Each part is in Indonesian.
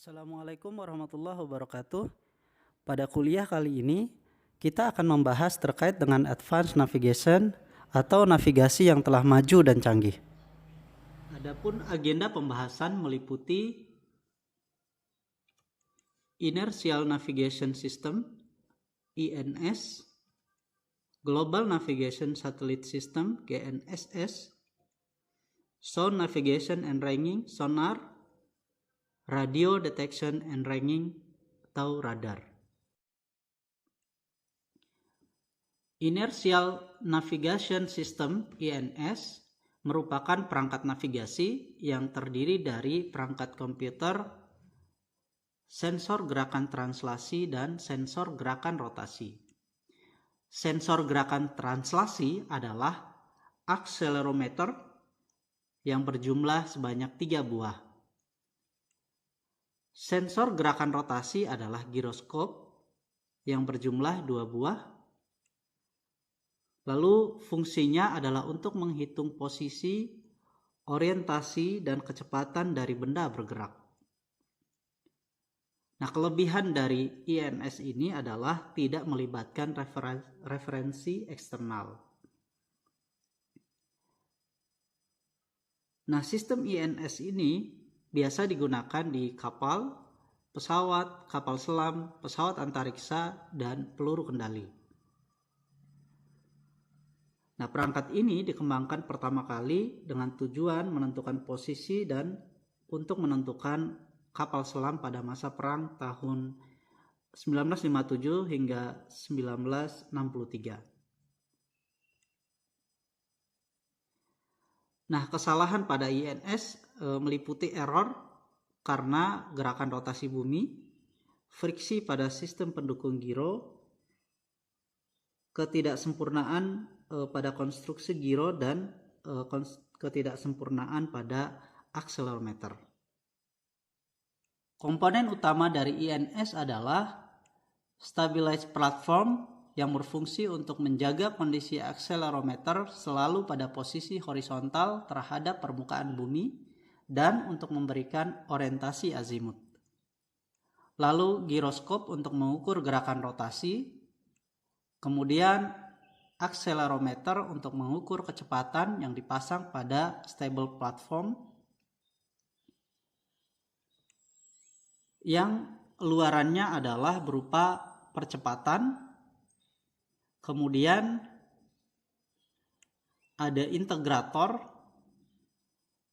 Assalamualaikum warahmatullahi wabarakatuh. Pada kuliah kali ini, kita akan membahas terkait dengan advanced navigation atau navigasi yang telah maju dan canggih. Adapun agenda pembahasan meliputi Inertial Navigation System (INS), Global Navigation Satellite System (GNSS), Sound Navigation and Ranging (SONAR), Radio Detection and Ranging atau radar. Inertial Navigation System (INS) merupakan perangkat navigasi yang terdiri dari perangkat komputer, sensor gerakan translasi, dan sensor gerakan rotasi. Sensor gerakan translasi adalah akselerometer yang berjumlah sebanyak 3 buah. Sensor gerakan rotasi adalah giroskop yang berjumlah 2 buah. Lalu fungsinya adalah untuk menghitung posisi, orientasi, dan kecepatan dari benda bergerak. Nah, kelebihan dari INS ini adalah tidak melibatkan referensi eksternal. Nah, sistem INS ini biasa digunakan di kapal, pesawat, kapal selam, pesawat antariksa, dan peluru kendali. Nah, perangkat ini dikembangkan pertama kali dengan tujuan menentukan posisi dan untuk menentukan kapal selam pada masa perang tahun 1957 hingga 1963. Nah, kesalahan pada INS meliputi error karena gerakan rotasi bumi, friksi pada sistem pendukung giro, ketidaksempurnaan pada konstruksi giro, dan ketidaksempurnaan pada akselerometer. Komponen utama dari INS adalah stabilized platform yang berfungsi untuk menjaga kondisi akselerometer selalu pada posisi horizontal terhadap permukaan bumi dan untuk memberikan orientasi azimut. Lalu giroskop untuk mengukur gerakan rotasi, kemudian akselerometer untuk mengukur kecepatan yang dipasang pada stable platform yang luarannya adalah berupa percepatan. Kemudian ada integrator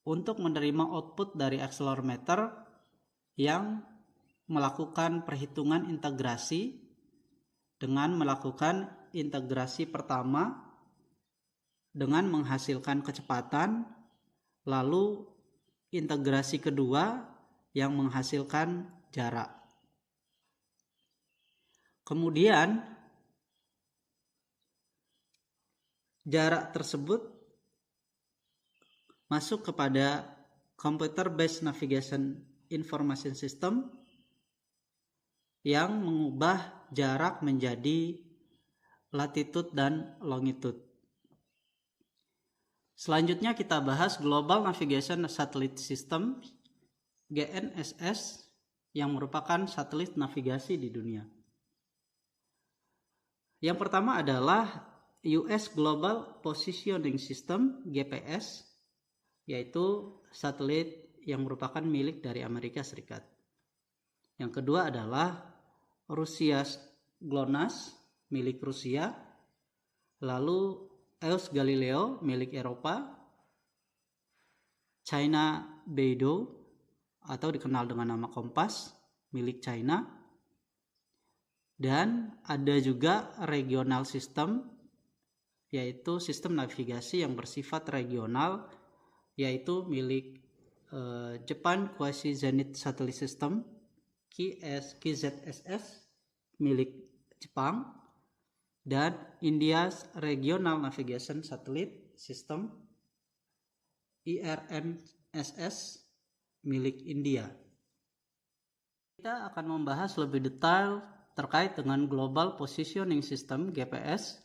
untuk menerima output dari akselerometer yang melakukan perhitungan integrasi dengan melakukan integrasi pertama dengan menghasilkan kecepatan, lalu integrasi kedua yang menghasilkan jarak. Kemudian jarak tersebut masuk kepada Computer Based Navigation Information System yang mengubah jarak menjadi latitude dan longitude. Selanjutnya kita bahas Global Navigation Satellite System GNSS yang merupakan satelit navigasi di dunia. Yang pertama adalah US Global Positioning System (GPS), yaitu satelit yang merupakan milik dari Amerika Serikat. Yang kedua adalah Russia's GLONASS milik Rusia, lalu EOS Galileo milik Eropa, China Beidou atau dikenal dengan nama Kompas milik China, dan ada juga regional system, yaitu sistem navigasi yang bersifat regional, yaitu milik Japan Quasi Zenith Satellite System KZSS milik Jepang, dan India's Regional Navigation Satellite System IRNSS milik India. Kita akan membahas lebih detail terkait dengan Global Positioning System GPS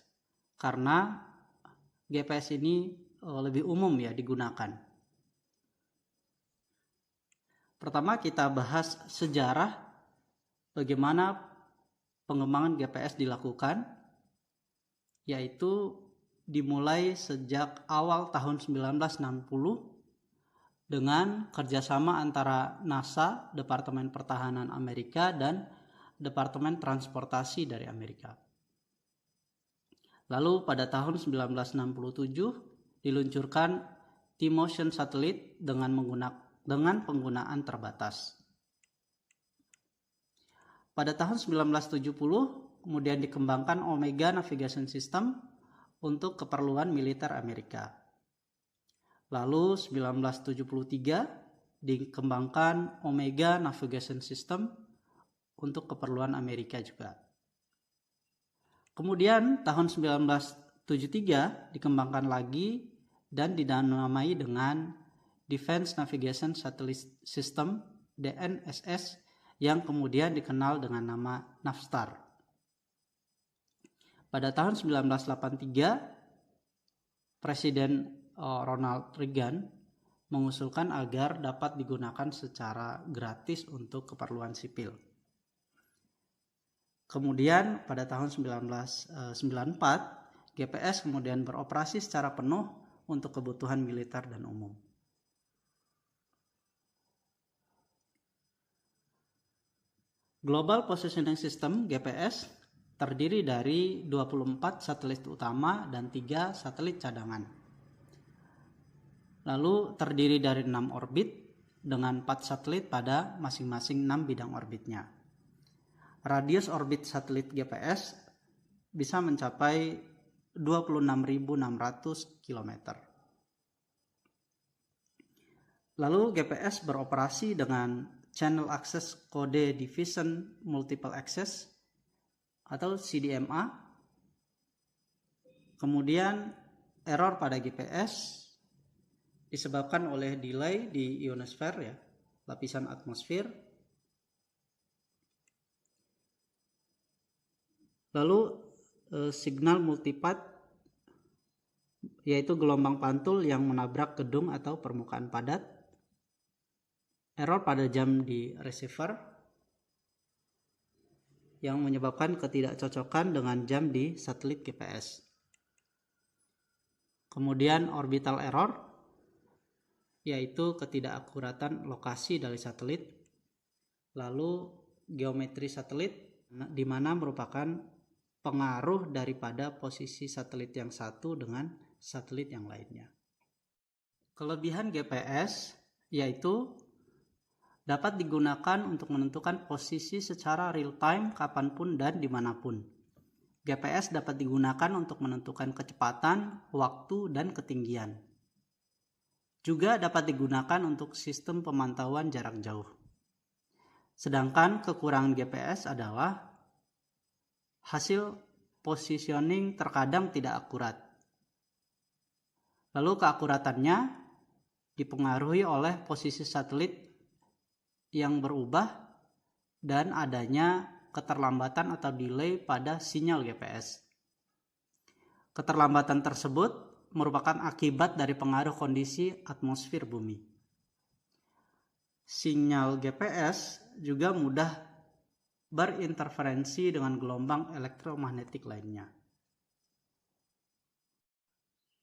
karena GPS ini lebih umum ya digunakan. Pertama kita bahas sejarah bagaimana pengembangan GPS dilakukan, yaitu dimulai sejak awal tahun 1960 dengan kerjasama antara NASA, Departemen Pertahanan Amerika, dan Departemen Transportasi dari Amerika. Lalu pada tahun 1967 diluncurkan T-Motion Satellite dengan penggunaan terbatas. Pada tahun 1970 kemudian dikembangkan Omega Navigation System untuk keperluan militer Amerika. Lalu 1973 dikembangkan Omega Navigation System untuk keperluan Amerika juga. Kemudian tahun 1973 dikembangkan lagi dan dinamai dengan Defense Navigation Satellite System DNSS yang kemudian dikenal dengan nama Navstar. Pada tahun 1983 Presiden Ronald Reagan mengusulkan agar dapat digunakan secara gratis untuk keperluan sipil. Kemudian pada tahun 1994 GPS kemudian beroperasi secara penuh untuk kebutuhan militer dan umum. Global Positioning System GPS terdiri dari 24 satelit utama dan 3 satelit cadangan. Lalu terdiri dari 6 orbit dengan 4 satelit pada masing-masing 6 bidang orbitnya. Radius orbit satelit GPS bisa mencapai 26.600 km. Lalu GPS beroperasi dengan Channel Access Code Division Multiple Access atau CDMA. Kemudian error pada GPS disebabkan oleh delay di ionosfer, ya, lapisan atmosfer. Lalu signal multipath, yaitu gelombang pantul yang menabrak gedung atau permukaan padat. Error pada jam di receiver yang menyebabkan ketidakcocokan dengan jam di satelit GPS. Kemudian orbital error, yaitu ketidakakuratan lokasi dari satelit. Lalu geometri satelit, di mana merupakan pengaruh daripada posisi satelit yang satu dengan satelit yang lainnya. Kelebihan GPS yaitu dapat digunakan untuk menentukan posisi secara real time kapanpun dan dimanapun. GPS dapat digunakan untuk menentukan kecepatan, waktu, dan ketinggian. Juga dapat digunakan untuk sistem pemantauan jarak jauh. Sedangkan kekurangan GPS adalah hasil positioning terkadang tidak akurat. Lalu keakuratannya dipengaruhi oleh posisi satelit yang berubah dan adanya keterlambatan atau delay pada sinyal GPS. Keterlambatan tersebut merupakan akibat dari pengaruh kondisi atmosfer bumi. Sinyal GPS juga mudah berinterferensi dengan gelombang elektromagnetik lainnya.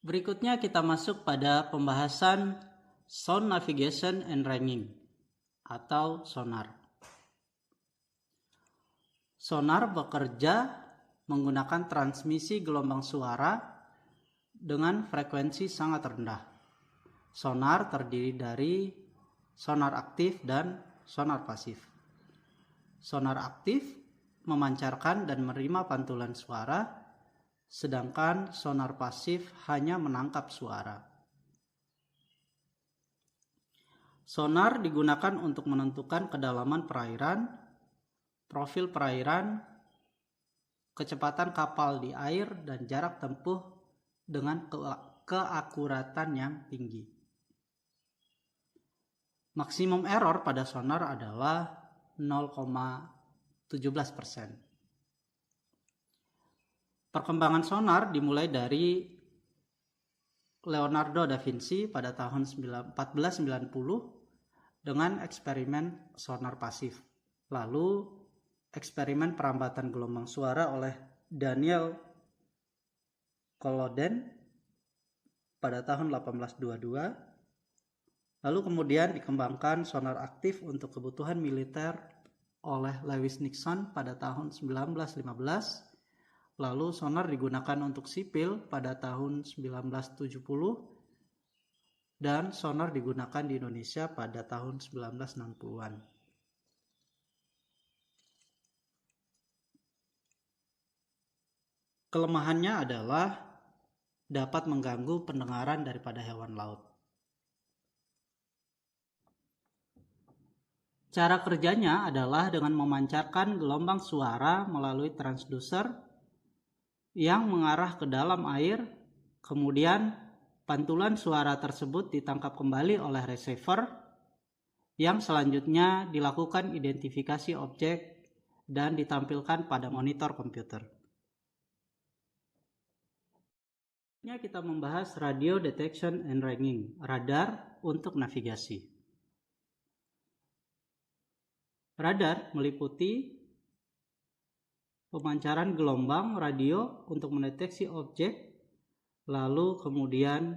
Berikutnya kita masuk pada pembahasan Sound Navigation and Ranging atau sonar. Sonar bekerja menggunakan transmisi gelombang suara dengan frekuensi sangat rendah. Sonar terdiri dari sonar aktif dan sonar pasif. Sonar aktif memancarkan dan menerima pantulan suara, sedangkan sonar pasif hanya menangkap suara. Sonar digunakan untuk menentukan kedalaman perairan, profil perairan, kecepatan kapal di air, dan jarak tempuh dengan keakuratan yang tinggi. Maksimum error pada sonar adalah 0,17%. Perkembangan sonar dimulai dari Leonardo da Vinci pada tahun 1490 dengan eksperimen sonar pasif. Lalu eksperimen perambatan gelombang suara oleh Daniel Kolodin pada tahun 1822. Lalu kemudian dikembangkan sonar aktif untuk kebutuhan militer oleh Lewis Nixon pada tahun 1915. Lalu sonar digunakan untuk sipil pada tahun 1970 dan sonar digunakan di Indonesia pada tahun 1960-an. Kelemahannya adalah dapat mengganggu pendengaran daripada hewan laut. Cara kerjanya adalah dengan memancarkan gelombang suara melalui transducer yang mengarah ke dalam air, kemudian pantulan suara tersebut ditangkap kembali oleh receiver yang selanjutnya dilakukan identifikasi objek dan ditampilkan pada monitor komputer. Kita membahas radio detection and ranging, radar untuk navigasi. Radar meliputi pemancaran gelombang radio untuk mendeteksi objek, lalu kemudian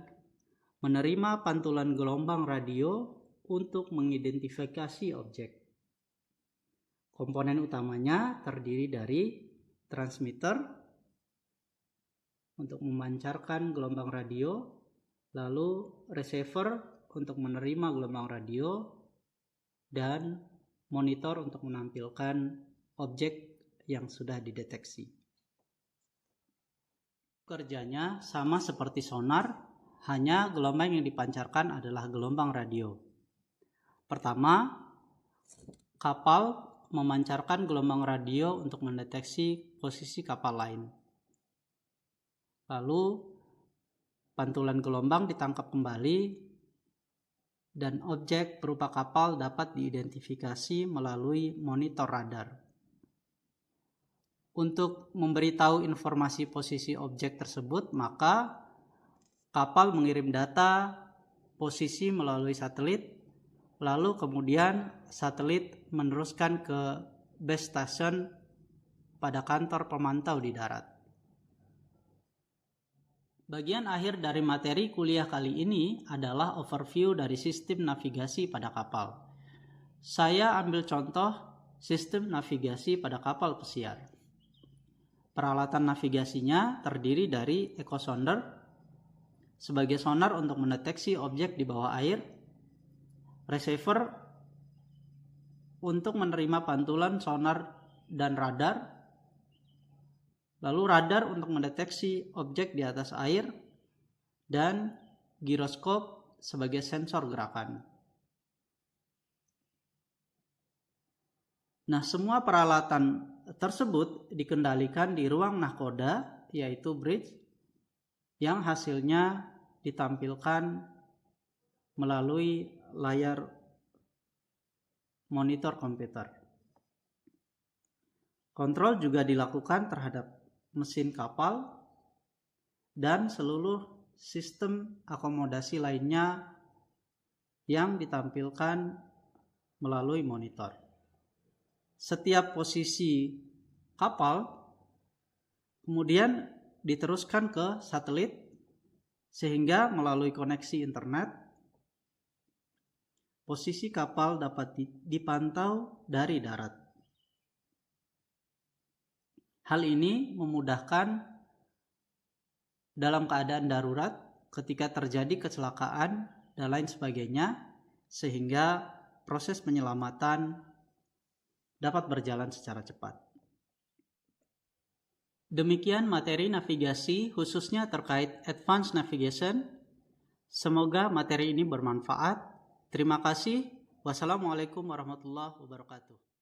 menerima pantulan gelombang radio untuk mengidentifikasi objek. Komponen utamanya terdiri dari transmitter untuk memancarkan gelombang radio, lalu receiver untuk menerima gelombang radio, dan monitor untuk menampilkan objek yang sudah dideteksi. Kerjanya sama seperti sonar, hanya gelombang yang dipancarkan adalah gelombang radio. Pertama, kapal memancarkan gelombang radio untuk mendeteksi posisi kapal lain. Lalu pantulan gelombang ditangkap kembali dan objek berupa kapal dapat diidentifikasi melalui monitor radar. Untuk memberitahu informasi posisi objek tersebut, maka kapal mengirim data posisi melalui satelit, lalu kemudian satelit meneruskan ke base station pada kantor pemantau di darat. Bagian akhir dari materi kuliah kali ini adalah overview dari sistem navigasi pada kapal. Saya ambil contoh sistem navigasi pada kapal pesiar. Peralatan navigasinya terdiri dari echosonder sebagai sonar untuk mendeteksi objek di bawah air, receiver untuk menerima pantulan sonar dan radar, lalu radar untuk mendeteksi objek di atas air, dan giroskop sebagai sensor gerakan. Nah, semua peralatan tersebut dikendalikan di ruang nahkoda, yaitu bridge, yang hasilnya ditampilkan melalui layar monitor komputer. Kontrol juga dilakukan terhadap mesin kapal dan seluruh sistem akomodasi lainnya yang ditampilkan melalui monitor. Setiap posisi kapal kemudian diteruskan ke satelit sehingga melalui koneksi internet posisi kapal dapat dipantau dari darat. Hal ini memudahkan dalam keadaan darurat ketika terjadi kecelakaan dan lain sebagainya, sehingga proses penyelamatan dapat berjalan secara cepat. Demikian materi navigasi khususnya terkait advanced navigation. Semoga materi ini bermanfaat. Terima kasih. Wassalamualaikum warahmatullahi wabarakatuh.